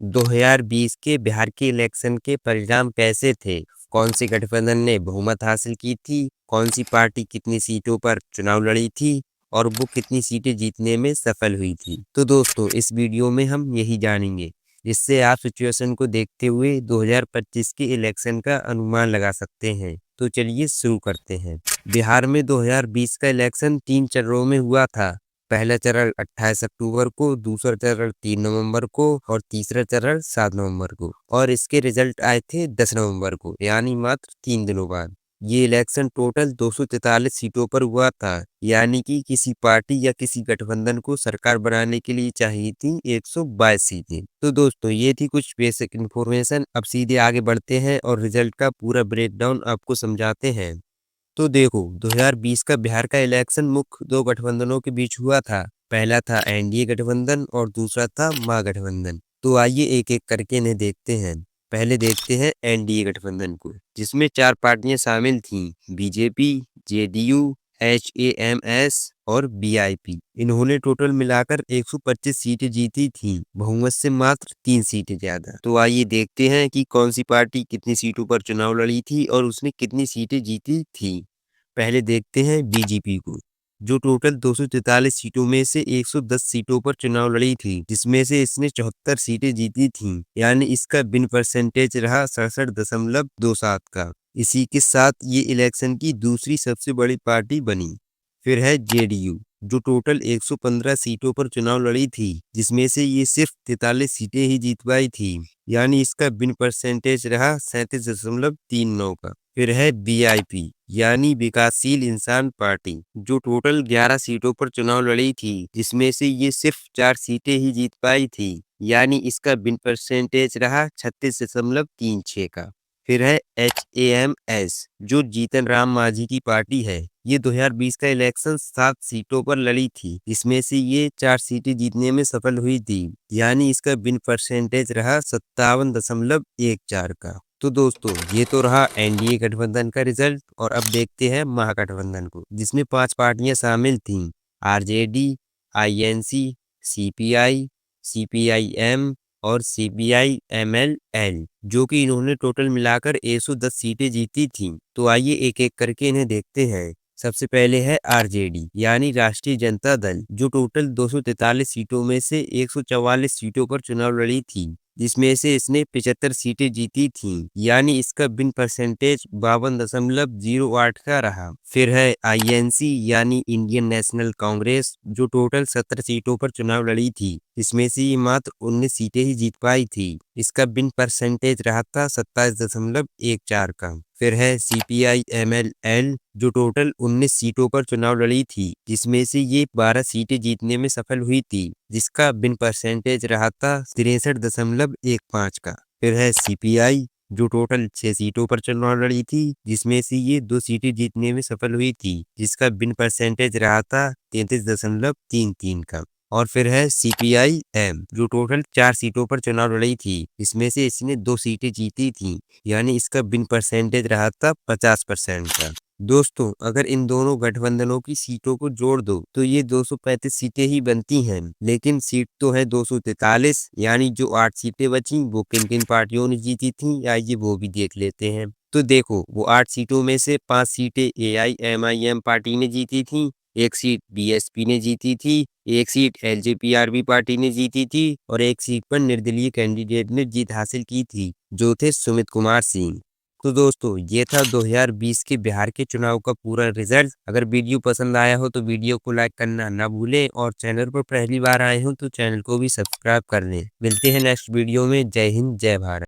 2020 के बिहार के इलेक्शन के परिणाम कैसे थे? कौन से गठबंधन ने बहुमत हासिल की थी? कौन सी पार्टी कितनी सीटों पर चुनाव लड़ी थी? और वो कितनी सीटें जीतने में सफल हुई थी? तो दोस्तों इस वीडियो में हम यही जानेंगे, जिससे आप सिचुएशन को देखते हुए 2025 के इलेक्शन का अनुमान लगा सकते हैं। तो चलिए शुरू करते हैं। बिहार में 2020 का इलेक्शन 3 चरणों में हुआ था। पहला चरण 28 अक्टूबर को, दूसरा चरण 3 नवंबर को और तीसरा चरण 7 नवंबर को, और इसके रिजल्ट आए थे 10 नवंबर को, यानी मात्र 3 दिनों बाद। ये इलेक्शन टोटल 243 सीटों पर हुआ था, यानी कि किसी पार्टी या किसी गठबंधन को सरकार बनाने के लिए चाहिए थी 122 सीटें। तो दोस्तों ये थी कुछ बेसिक इन्फॉर्मेशन। अब सीधे आगे बढ़ते हैं और रिजल्ट का पूरा ब्रेकडाउन आपको समझाते हैं। तो देखो, 2020 का बिहार का इलेक्शन मुख्य दो गठबंधनों के बीच हुआ था। पहला था एनडीए गठबंधन और दूसरा था महागठबंधन। तो आइए एक एक करके इन्हें देखते हैं। पहले देखते हैं एनडीए गठबंधन को, जिसमें 4 पार्टियां शामिल थीं: बीजेपी, जेडीयू, एचएएमएस और बीआईपी। इन्होंने टोटल मिलाकर 125 सीटें जीती थीं, बहुमत से मात्र 3 सीटें ज्यादा। तो आइए देखते हैं कि कौन सी पार्टी कितनी सीटों पर चुनाव लड़ी थी और उसने कितनी सीटें जीती थी। पहले देखते हैं बीजेपी को, जो टोटल 243 सीटों में से 110 सीटों पर चुनाव लड़ी थी, जिसमें से इसने 74 सीटें जीती थीं, यानी इसका विन परसेंटेज रहा 67.27 का। इसी के साथ ये इलेक्शन की दूसरी सबसे बड़ी पार्टी बनी। फिर है जेडीयू, जो टोटल 115 सीटों पर चुनाव लड़ी थी, जिसमें से ये सिर्फ 43 सीटें ही जीत पाई थी, यानी इसका विन परसेंटेज रहा 37.39 का। फिर है बीआईपी, यानी विकासशील इंसान पार्टी, जो टोटल 11 सीटों पर चुनाव लड़ी थी, जिसमें से ये सिर्फ 4 सीटें ही जीत पाई थी, यानी इसका विन परसेंटेज रहा 36.36 का। फिर है एचएएमएस, जो जीतन राम मांझी की पार्टी है। ये 2020 का इलेक्शन 7 सीटों पर लड़ी थी, इसमें से ये 4 सीटें जीतने में सफल हुई थी, यानी इसका विन परसेंटेज रहा 57.14 का। तो दोस्तों ये तो रहा एनडीए गठबंधन का रिजल्ट। और अब देखते हैं महागठबंधन को, जिसमें 5 पार्टियां शामिल थीं: आरजेडी, आईएनसी, सीपीआई, सीपीआईएम और सीपीआई-एमएल-एल, जो कि इन्होंने टोटल मिलाकर 110 सीटें जीती थीं। तो आइए एक एक करके इन्हें देखते हैं। सबसे पहले है आरजेडी, यानी राष्ट्रीय जनता दल, जो टोटल 243 सीटों में से 144 सीटों पर चुनाव लड़ी थी, जिसमें से इसने 75 सीटें जीती थीं, यानी इसका विन परसेंटेज 52.08 का रहा। फिर है आईएनसी, यानी इंडियन नेशनल कांग्रेस, जो टोटल 17 सीटों पर चुनाव लड़ी थी, इसमें से ये मात्र 19 सीटें ही जीत पाई थी। इसका विन परसेंटेज रहा था 27.14 का। फिर है सीपीआई-एमएल-एल, जो टोटल 19 सीटों पर चुनाव लड़ी थी, जिसमें से ये 12 सीटें जीतने में सफल हुई थी, जिसका विन परसेंटेज रहा था 63.15 का। फिर है सीपीआई, जो टोटल 6 सीटों पर चुनाव लड़ी थी, जिसमें से ये 2 सीटें जीतने में सफल हुई थी, जिसका विन परसेंटेज रहा था 33.33 का। और फिर है सीपीआई एम, जो टोटल 4 सीटों पर चुनाव लड़ी थी, इसमें से इसने 2 सीटें जीती थी, यानी इसका विन परसेंटेज रहा था 50% का। दोस्तों अगर इन दोनों गठबंधनों की सीटों को जोड़ दो तो ये 235 सीटें ही बनती हैं, लेकिन सीट तो है 243, यानी जो 8 सीटें बची वो किन किन पार्टियों ने जीती थी, आइए वो भी देख लेते हैं। तो देखो, वो 8 सीटों में से 5 सीटें एआईएमआईएम पार्टी ने जीती थी, 1 सीट बीएसपी ने जीती थी, 1 सीट एलजेपीआरबी पार्टी ने जीती थी और 1 सीट पर निर्दलीय कैंडिडेट ने जीत हासिल की थी, जो थे सुमित कुमार सिंह। तो दोस्तों ये था 2020 के बिहार के चुनाव का पूरा रिजल्ट। अगर वीडियो पसंद आया हो तो वीडियो को लाइक करना ना भूलें, और चैनल पर पहली बार आए हो तो चैनल को भी सब्सक्राइब कर लें। मिलते हैं नेक्स्ट वीडियो में। जय हिंद, जय भारत।